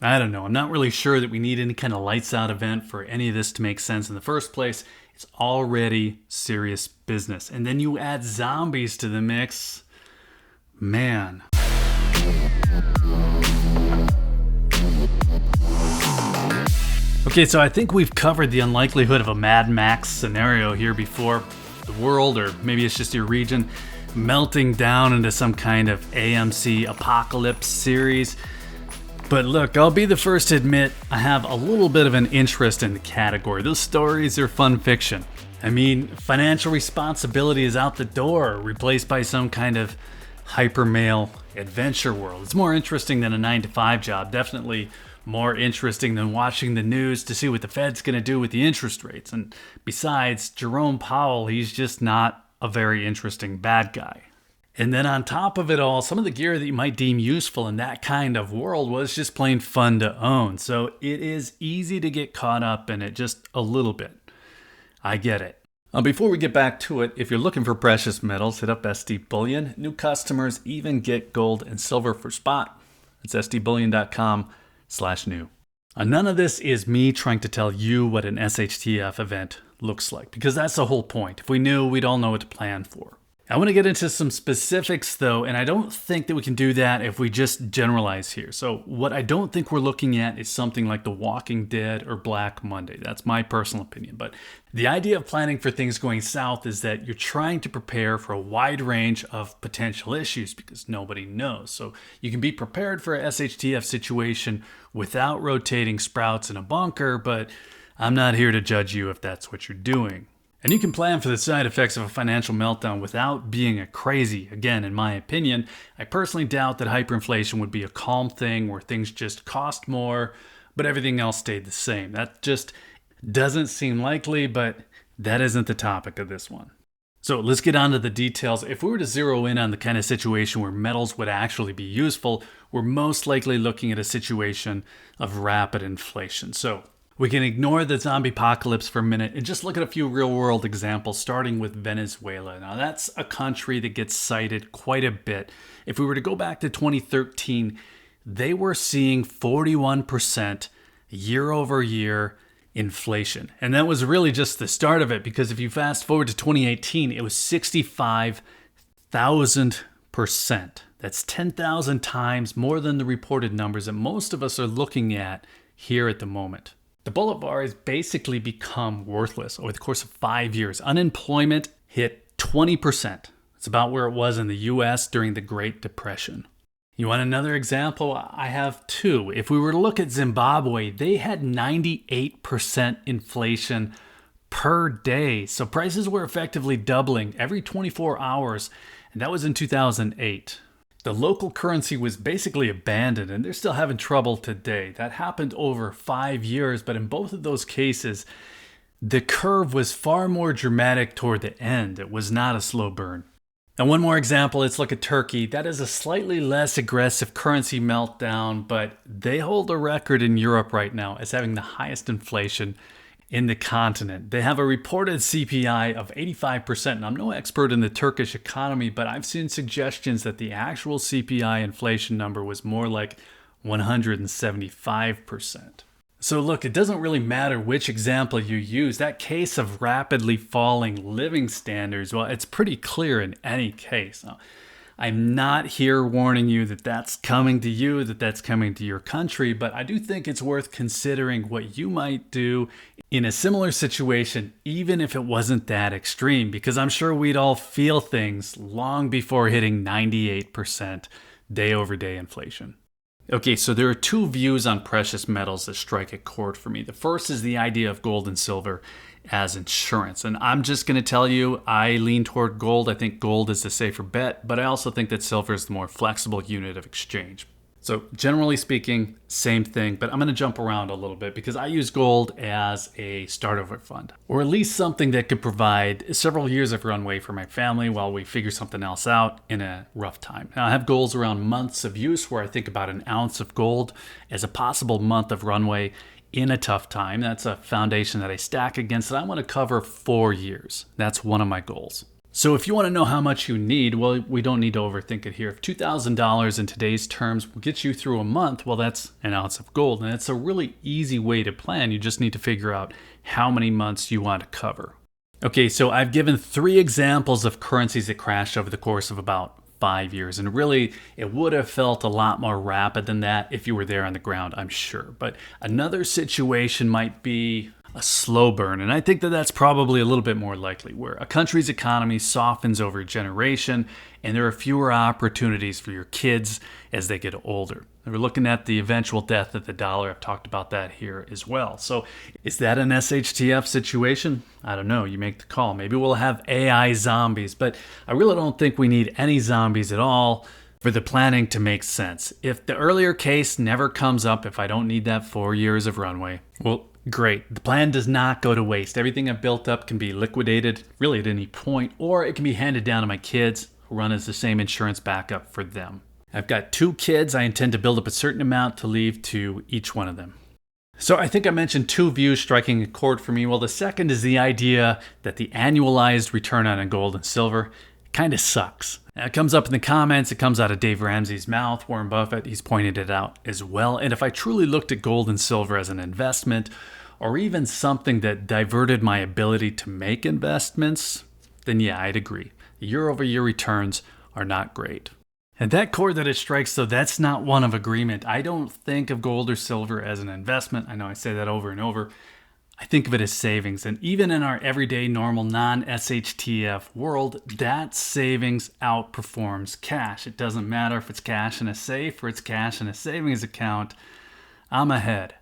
I don't know. I'm not really sure that we need any kind of lights out event for any of this to make sense in the first place. It's already serious business. And then you add zombies to the mix. Man. Okay, so I think we've covered the unlikelihood of a Mad Max scenario here before. The world, or maybe it's just your region, melting down into some kind of AMC apocalypse series. But look, I'll be the first to admit I have a little bit of an interest in the category. Those stories are fun fiction. I mean, financial responsibility is out the door, replaced by some kind of hyper male adventure world. It's more interesting than a 9-to-5 job, definitely more interesting than watching the news to see what the Fed's going to do with the interest rates. And besides, Jerome Powell, he's just not a very interesting bad guy. And then on top of it all, some of the gear that you might deem useful in that kind of world was just plain fun to own. So it is easy to get caught up in it just a little bit. I get it. Before we get back to it, if you're looking for precious metals, hit up SD Bullion. New customers even get gold and silver for spot. It's sdbullion.com/new. None of this is me trying to tell you what an SHTF event looks like, because that's the whole point. If we knew, we'd all know what to plan for. I want to get into some specifics though, and I don't think that we can do that if we just generalize here. So what I don't think we're looking at is something like The Walking Dead or Black Monday. That's my personal opinion. But the idea of planning for things going south is that you're trying to prepare for a wide range of potential issues because nobody knows. So you can be prepared for a SHTF situation without rotating sprouts in a bunker, but I'm not here to judge you if that's what you're doing. And you can plan for the side effects of a financial meltdown without being a crazy. Again, in my opinion, I personally doubt that hyperinflation would be a calm thing where things just cost more, but everything else stayed the same. That just doesn't seem likely, but that isn't the topic of this one. So let's get on to the details. If we were to zero in on the kind of situation where metals would actually be useful, we're most likely looking at a situation of rapid inflation. So we can ignore the zombie apocalypse for a minute and just look at a few real-world examples, starting with Venezuela. Now, that's a country that gets cited quite a bit. If we were to go back to 2013, they were seeing 41% year-over-year inflation. And that was really just the start of it, because if you fast forward to 2018, it was 65,000%. That's 10,000 times more than the reported numbers that most of us are looking at here at the moment. The bullet bar has basically become worthless over the course of 5 years. Unemployment hit 20%. It's about where it was in the US during the Great Depression. You want another example? I have two. If we were to look at Zimbabwe, they had 98% inflation per day. So prices were effectively doubling every 24 hours, and that was in 2008. The local currency was basically abandoned, and they're still having trouble today. That happened over 5 years, but in both of those cases, the curve was far more dramatic toward the end. It was not a slow burn. And one more example, let's look at Turkey. That is a slightly less aggressive currency meltdown, but they hold a record in Europe right now as having the highest inflation in the continent. They have a reported CPI of 85%. And I'm no expert in the Turkish economy, but I've seen suggestions that the actual CPI inflation number was more like 175%. So look, it doesn't really matter which example you use. That case of rapidly falling living standards, well, it's pretty clear in any case. Now, I'm not here warning you that that's coming to you, that that's coming to your country, but I do think it's worth considering what you might do in a similar situation, even if it wasn't that extreme, because I'm sure we'd all feel things long before hitting 98% day-over-day inflation. Okay, so there are two views on precious metals that strike a chord for me. The first is the idea of gold and silver as insurance. And I'm just going to tell you, I lean toward gold. I think gold is the safer bet, but I also think that silver is the more flexible unit of exchange. So generally speaking, same thing, but I'm going to jump around a little bit because I use gold as a start-over fund, or at least something that could provide several years of runway for my family while we figure something else out in a rough time. Now, I have goals around months of use where I think about an ounce of gold as a possible month of runway in a tough time. That's a foundation that I stack against, and I want to cover 4 years. That's one of my goals. So if you want to know how much you need, well, we don't need to overthink it here. If $2,000 in today's terms will get you through a month, well, that's an ounce of gold. And it's a really easy way to plan. You just need to figure out how many months you want to cover. Okay, so I've given 3 examples of currencies that crashed over the course of about 5 years. And really, it would have felt a lot more rapid than that if you were there on the ground, I'm sure. But another situation might be a slow burn. And I think that that's probably a little bit more likely, where a country's economy softens over a generation and there are fewer opportunities for your kids as they get older. We're looking at the eventual death of the dollar. I've talked about that here as well. So is that an SHTF situation? I don't know. You make the call. Maybe we'll have AI zombies, but I really don't think we need any zombies at all for the planning to make sense. If the earlier case never comes up, if I don't need that 4 years of runway, well, great. The plan does not go to waste. Everything I've built up can be liquidated really at any point, or it can be handed down to my kids who run as the same insurance backup for them. I've got 2 kids. I intend to build up a certain amount to leave to each one of them. So I think I mentioned 2 views striking a chord for me. Well, the second is the idea that the annualized return on gold and silver kind of sucks. Now, it comes up in the comments. It comes out of Dave Ramsey's mouth. Warren Buffett, he's pointed it out as well. And if I truly looked at gold and silver as an investment, or even something that diverted my ability to make investments, then yeah, I'd agree. The year-over-year returns are not great. And that chord that it strikes, though, that's not one of agreement. I don't think of gold or silver as an investment. I know I say that over and over. I think of it as savings. And even in our everyday, normal, non-SHTF world, that savings outperforms cash. It doesn't matter if it's cash in a safe or it's cash in a savings account. I'm ahead.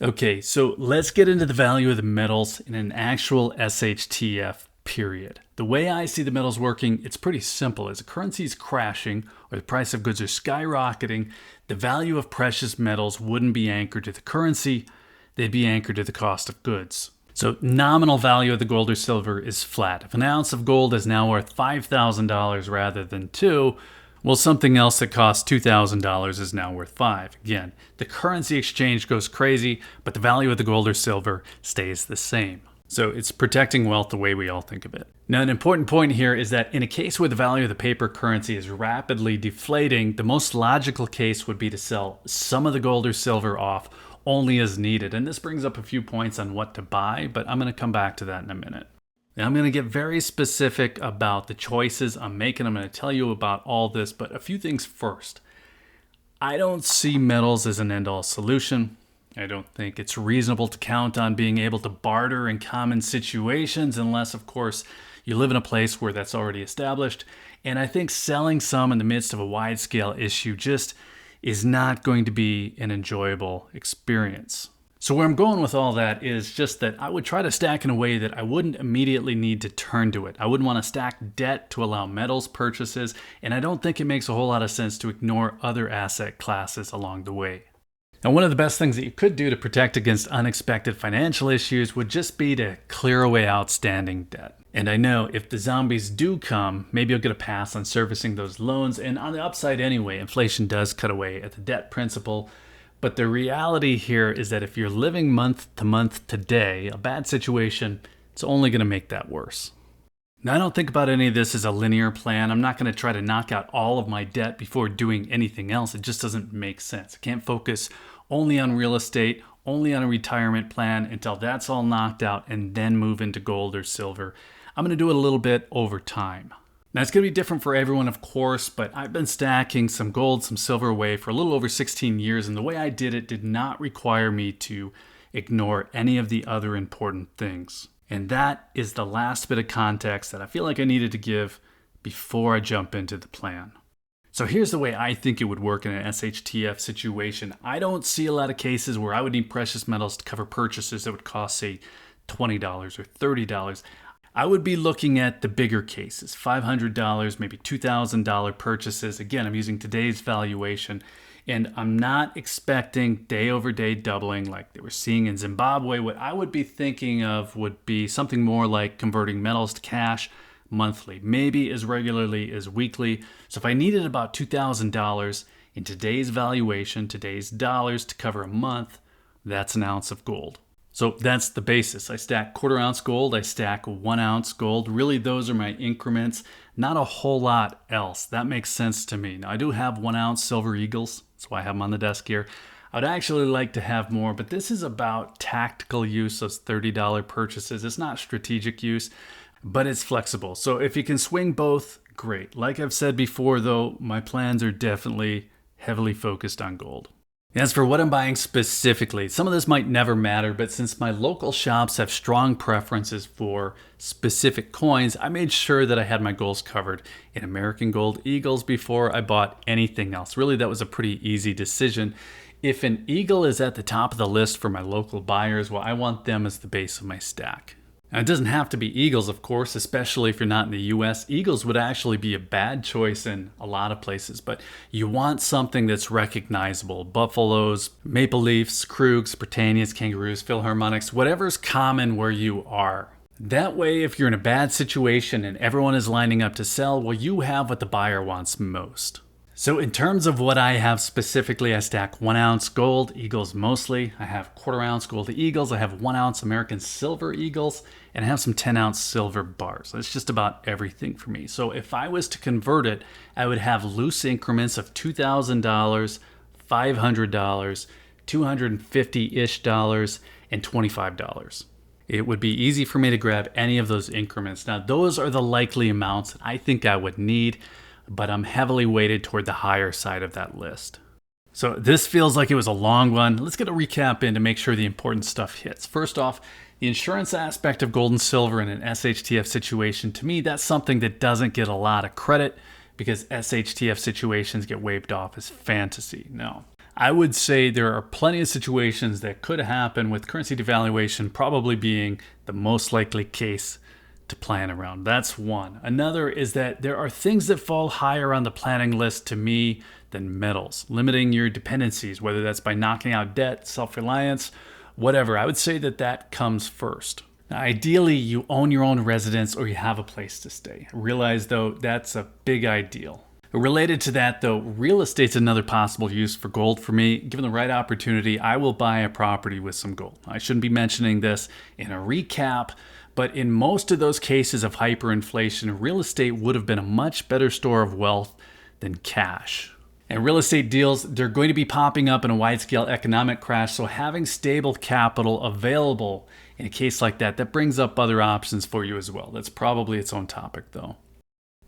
Okay, so let's get into the value of the metals in an actual SHTF period. The way I see the metals working, it's pretty simple. As a currency is crashing or the price of goods are skyrocketing, the value of precious metals wouldn't be anchored to the currency. They'd be anchored to the cost of goods. So nominal value of the gold or silver is flat. If an ounce of gold is now worth $5,000 rather than 2, well, something else that costs $2,000 is now worth 5. Again, the currency exchange goes crazy, but the value of the gold or silver stays the same. So it's protecting wealth the way we all think of it. Now, an important point here is that in a case where the value of the paper currency is rapidly deflating, the most logical case would be to sell some of the gold or silver off only as needed. And this brings up a few points on what to buy, but I'm going to come back to that in a minute. Now, I'm going to get very specific about the choices I'm making. I'm going to tell you about all this, but a few things first. I don't see metals as an end-all solution. I don't think it's reasonable to count on being able to barter in common situations unless, of course, you live in a place where that's already established. And I think selling some in the midst of a wide-scale issue just is not going to be an enjoyable experience. So where I'm going with all that is just that I would try to stack in a way that I wouldn't immediately need to turn to it. I wouldn't want to stack debt to allow metals purchases, and I don't think it makes a whole lot of sense to ignore other asset classes along the way. Now, one of the best things that you could do to protect against unexpected financial issues would just be to clear away outstanding debt. And I know if the zombies do come, maybe you'll get a pass on servicing those loans. And on the upside anyway, inflation does cut away at the debt principal. But the reality here is that if you're living month to month today, a bad situation, it's only going to make that worse. Now, I don't think about any of this as a linear plan. I'm not going to try to knock out all of my debt before doing anything else. It just doesn't make sense. I can't focus only on real estate, only on a retirement plan until that's all knocked out and then move into gold or silver. I'm going to do it a little bit over time. Now, it's going to be different for everyone, of course, but I've been stacking some gold, some silver away for a little over 16 years, and the way I did it did not require me to ignore any of the other important things. And that is the last bit of context that I feel like I needed to give before I jump into the plan. So here's the way I think it would work in an SHTF situation. I don't see a lot of cases where I would need precious metals to cover purchases that would cost, say, $20 or $30. I would be looking at the bigger cases, $500, maybe $2,000 purchases. Again, I'm using today's valuation, and I'm not expecting day over day doubling like they were seeing in Zimbabwe. What I would be thinking of would be something more like converting metals to cash monthly, maybe as regularly as weekly. So if I needed about $2,000 in today's valuation, today's dollars to cover a month, that's an ounce of gold. So that's the basis. I stack quarter ounce gold, I stack 1 ounce gold. Really, those are my increments, not a whole lot else. That makes sense to me. Now, I do have 1 ounce silver eagles. That's why I have them on the desk here. I'd actually like to have more, but this is about tactical use of $30 purchases. It's not strategic use, but it's flexible. So if you can swing both, great. Like I've said before, though, my plans are definitely heavily focused on gold. As for what I'm buying specifically, some of this might never matter, but since my local shops have strong preferences for specific coins, I made sure that I had my goals covered in American Gold Eagles before I bought anything else. Really, that was a pretty easy decision. If an eagle is at the top of the list for my local buyers, well, I want them as the base of my stack. Now, it doesn't have to be eagles, of course, especially if you're not in the US. Eagles would actually be a bad choice in a lot of places, but you want something that's recognizable. Buffaloes, maple leafs, Krugs, Britannias, kangaroos, Philharmonics, whatever's common where you are. That way, if you're in a bad situation and everyone is lining up to sell, well, you have what the buyer wants most. So in terms of what I have specifically, I stack 1 ounce gold eagles mostly. I have quarter ounce gold eagles. I have 1 ounce American silver eagles, and I have some 10 ounce silver bars. That's just about everything for me. So if I was to convert it, I would have loose increments of $2,000, $500, $250-ish dollars, and $25. It would be easy for me to grab any of those increments. Now, those are the likely amounts that I think I would need, but I'm heavily weighted toward the higher side of that list. So this feels like it was a long one. Let's get a recap in to make sure the important stuff hits. First off, the insurance aspect of gold and silver in an SHTF situation, to me, that's something that doesn't get a lot of credit because SHTF situations get waved off as fantasy. No. I would say there are plenty of situations that could happen, with currency devaluation probably being the most likely case to plan around. That's one. Another is that there are things that fall higher on the planning list to me than metals, limiting your dependencies, whether that's by knocking out debt, self-reliance, whatever. I would say that that comes first. Now, ideally, you own your own residence or you have a place to stay. I realize, though, that's a big ideal. Related to that, though, real estate's another possible use for gold for me. Given the right opportunity, I will buy a property with some gold. I shouldn't be mentioning this in a recap, but in most of those cases of hyperinflation, real estate would have been a much better store of wealth than cash. And real estate deals, they're going to be popping up in a wide-scale economic crash, so having stable capital available in a case like that, that brings up other options for you as well. That's probably its own topic, though.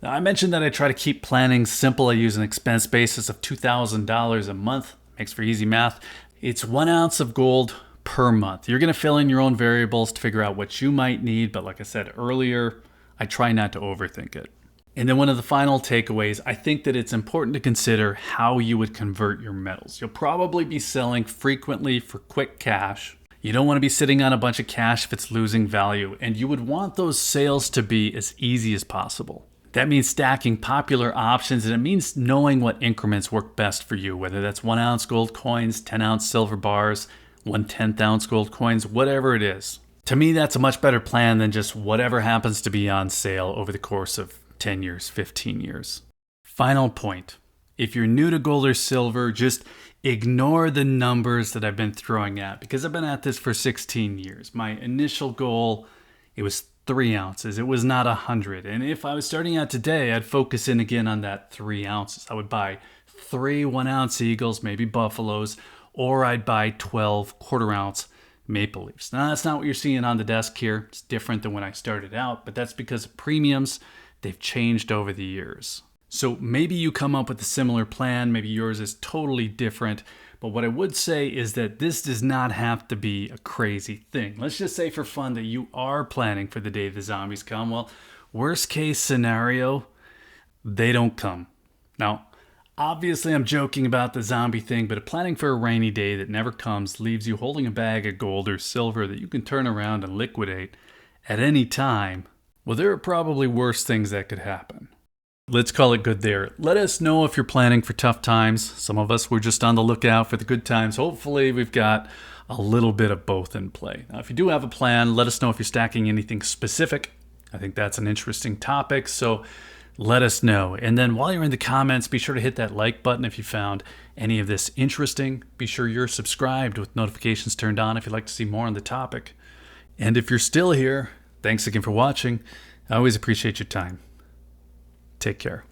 Now, I mentioned that I try to keep planning simple. I use an expense basis of $2,000 a month. Makes for easy math. It's 1 ounce of gold per month. You're going to fill in your own variables to figure out what you might need, but like I said earlier, I try not to overthink it. And then one of the final takeaways, I think that it's important to consider how you would convert your metals. You'll probably be selling frequently for quick cash. You don't want to be sitting on a bunch of cash if it's losing value, and you would want those sales to be as easy as possible. That means stacking popular options, and it means knowing what increments work best for you, whether that's 1 ounce gold coins, 10 ounce silver bars, 1/10 ounce gold coins, whatever it is. To me, that's a much better plan than just whatever happens to be on sale over the course of 10 years, 15 years. Final point. If you're new to gold or silver, just ignore the numbers that I've been throwing at, because I've been at this for 16 years. My initial goal, it was 3 ounces. It was not 100. And if I was starting out today, I'd focus in again on that 3 ounces. I would buy 3 1 ounce eagles, maybe buffaloes, or I'd buy 12 quarter ounce maple leafs. Now, that's not what you're seeing on the desk here. It's different than when I started out, but that's because of premiums. They've changed over the years. So maybe you come up with a similar plan. Maybe yours is totally different. But what I would say is that this does not have to be a crazy thing. Let's just say for fun that you are planning for the day the zombies come. Well, worst case scenario, they don't come. Now, obviously, I'm joking about the zombie thing, but planning for a rainy day that never comes leaves you holding a bag of gold or silver that you can turn around and liquidate at any time. Well, there are probably worse things that could happen. Let's call it good there. Let us know if you're planning for tough times. Some of us were just on the lookout for the good times. Hopefully, we've got a little bit of both in play. Now, if you do have a plan, let us know if you're stacking anything specific. I think that's an interesting topic. So let us know. And then while you're in the comments, be sure to hit that like button if you found any of this interesting. Be sure you're subscribed with notifications turned on if you'd like to see more on the topic. And if you're still here, thanks again for watching. I always appreciate your time. Take care.